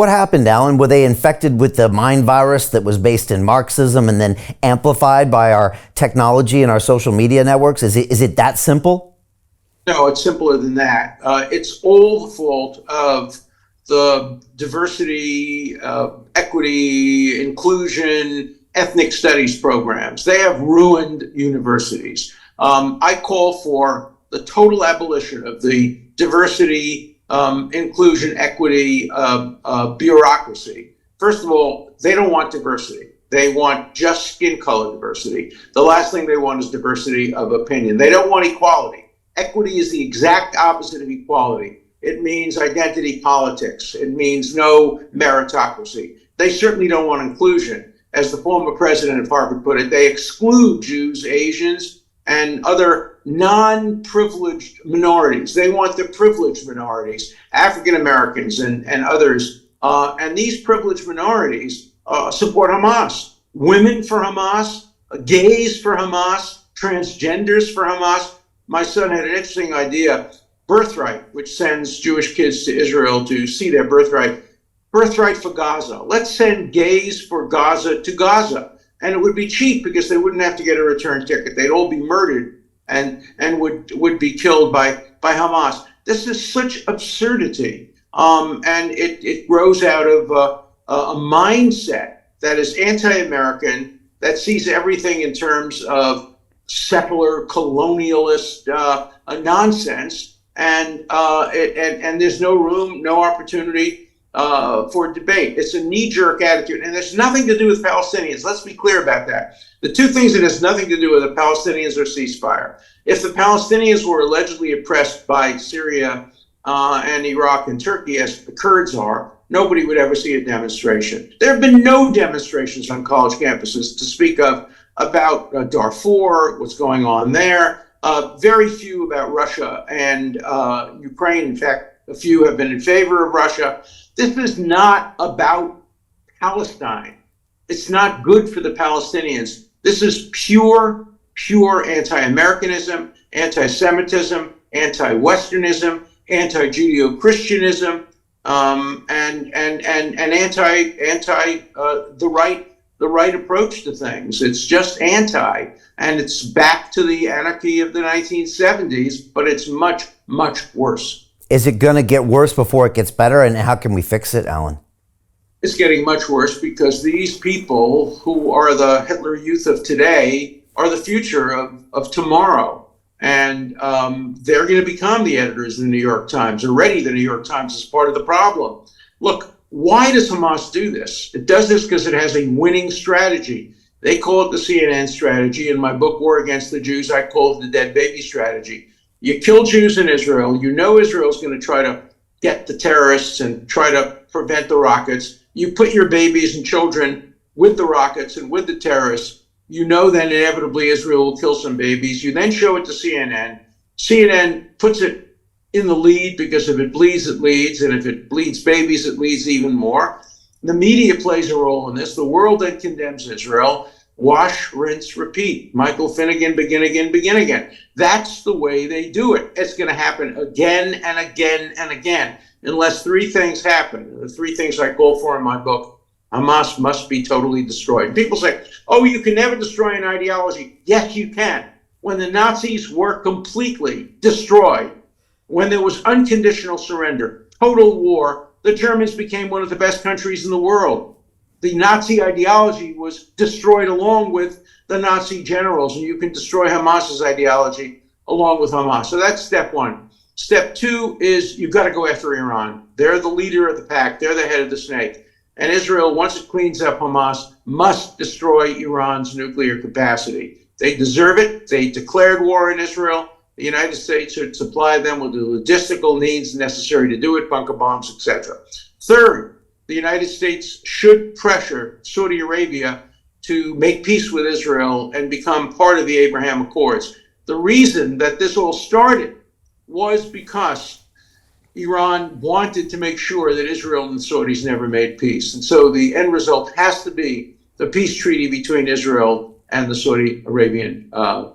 What happened, Alan? Were they infected with the mind virus that was based in Marxism and then amplified by our technology and our social media networks? Is it that simple? No, it's simpler than that. It's all the fault of the diversity, equity, inclusion, ethnic studies programs. They have ruined universities. I call for the total abolition of the diversity, inclusion, equity, bureaucracy. First of all, they don't want diversity. They want just skin color diversity. The last thing they want is diversity of opinion. They don't want equality. Equity is the exact opposite of equality. It means identity politics. It means no meritocracy. They certainly don't want inclusion. As the former president of Harvard put it, they exclude Jews, Asians, and other non-privileged minorities. They want the privileged minorities, African Americans and others. And these privileged minorities support Hamas. Women for Hamas, gays for Hamas, transgenders for Hamas. My son had an interesting idea, birthright, which sends Jewish kids to Israel to see their birthright. Birthright for Gaza. Let's send gays for Gaza to Gaza. And it would be cheap because they wouldn't have to get a return ticket. They'd all be murdered and would be killed by Hamas. This is such absurdity. And it grows out of a mindset that is anti-American, that sees everything in terms of secular colonialist nonsense, and there's no room, no opportunity for debate. It's a knee-jerk attitude, and there's nothing to do with Palestinians. Let's be clear about that. The two things that has nothing to do with the Palestinians are ceasefire. If the Palestinians were allegedly oppressed by Syria and Iraq and Turkey, as the Kurds are, nobody would ever see a demonstration. There have been no demonstrations on college campuses to speak of about Darfur, what's going on there. Very few about Russia and Ukraine. In fact, a few have been in favor of Russia. This is not about Palestine. It's not good for the Palestinians. This is pure anti-Americanism, anti-Semitism, anti-Westernism, anti-Judeo-Christianism, and anti the right approach to things. It's just anti, and it's back to the anarchy of the 1970s, but it's much, much worse. Is it going to get worse before it gets better, and how can we fix it, Alan? It's getting much worse because these people who are the Hitler Youth of today are the future of tomorrow. And they're going to become the editors of the New York Times. Already the New York Times is part of the problem. Look, why does Hamas do this? It does this because it has a winning strategy. They call it the CNN strategy. In my book, War Against the Jews, I call it the dead baby strategy. You kill Jews in Israel. You know Israel's going to try to get the terrorists and try to prevent the rockets. You put your babies and children with the rockets and with the terrorists. You know then inevitably Israel will kill some babies. You then show it to CNN. CNN puts it in the lead because if it bleeds, it leads. And if it bleeds babies, it leads even more. The media plays a role in this. The world then condemns Israel. Wash, rinse, repeat. Michael Finnegan, begin again, begin again. That's the way they do it. It's going to happen again and again and again, unless three things happen. The three things I call for in my book. Hamas must be totally destroyed. People say, oh, you can never destroy an ideology. Yes, you can. When the Nazis were completely destroyed, when there was unconditional surrender, total war, the Germans became one of the best countries in the world. The Nazi ideology was destroyed along with the Nazi generals, and you can destroy Hamas's ideology along with Hamas. So that's step one. Step two is you've got to go after Iran. They're the leader of the pack. They're the head of the snake. And Israel, once it cleans up Hamas, must destroy Iran's nuclear capacity. They deserve it. They declared war in Israel. The United States should supply them with the logistical needs necessary to do it, bunker bombs, etc. Third, the United States should pressure Saudi Arabia to make peace with Israel and become part of the Abraham Accords. The reason that this all started was because Iran wanted to make sure that Israel and the Saudis never made peace. And so the end result has to be the peace treaty between Israel and the Saudi Arabian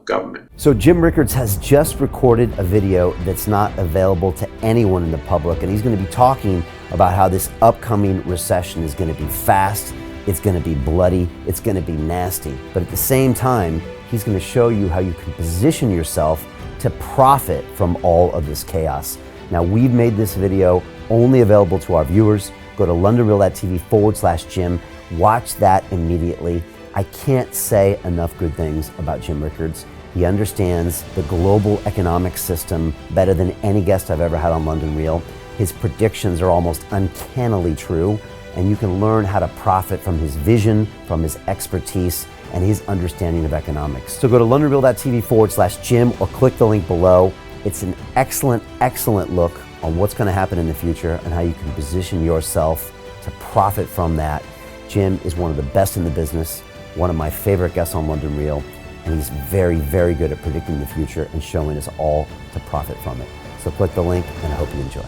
government. So Jim Rickards has just recorded a video that's not available to anyone in the public, and he's going to be talking about how this upcoming recession is going to be fast, it's going to be bloody, it's going to be nasty. But at the same time, he's going to show you how you can position yourself to profit from all of this chaos. Now, we've made this video only available to our viewers. Go to londonreal.tv/Jim. Watch that immediately. I can't say enough good things about Jim Rickards. He understands the global economic system better than any guest I've ever had on London Real. His predictions are almost uncannily true, and you can learn how to profit from his vision, from his expertise, and his understanding of economics. So go to londonreal.tv/Jim or click the link below. It's an excellent, excellent look on what's going to happen in the future and how you can position yourself to profit from that. Jim is one of the best in the business, one of my favorite guests on London Real, and he's very, very good at predicting the future and showing us all to profit from it. So click the link, and I hope you enjoy.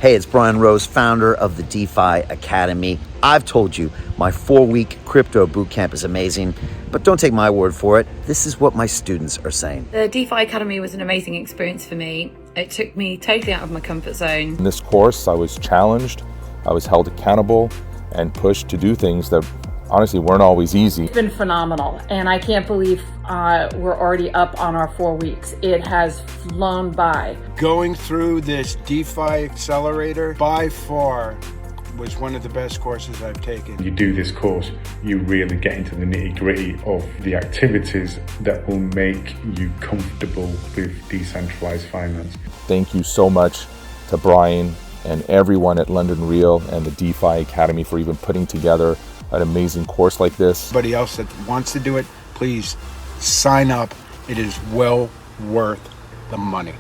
Hey, it's Brian Rose, founder of the DeFi Academy. I've told you my 4-week crypto bootcamp is amazing, but don't take my word for it. This is what my students are saying. The DeFi Academy was an amazing experience for me. It took me totally out of my comfort zone. In this course, I was challenged, I was held accountable, and pushed to do things that honestly weren't always easy. It's been phenomenal, and I can't believe we're already up on our 4 weeks. It has flown by. Going through this DeFi accelerator by far was one of the best courses I've taken. You do this course, you really get into the nitty-gritty of the activities that will make you comfortable with decentralized finance. Thank you so much to Brian and everyone at London Real and the DeFi Academy for even putting together an amazing course like this. Anybody else that wants to do it, please sign up. It is well worth the money.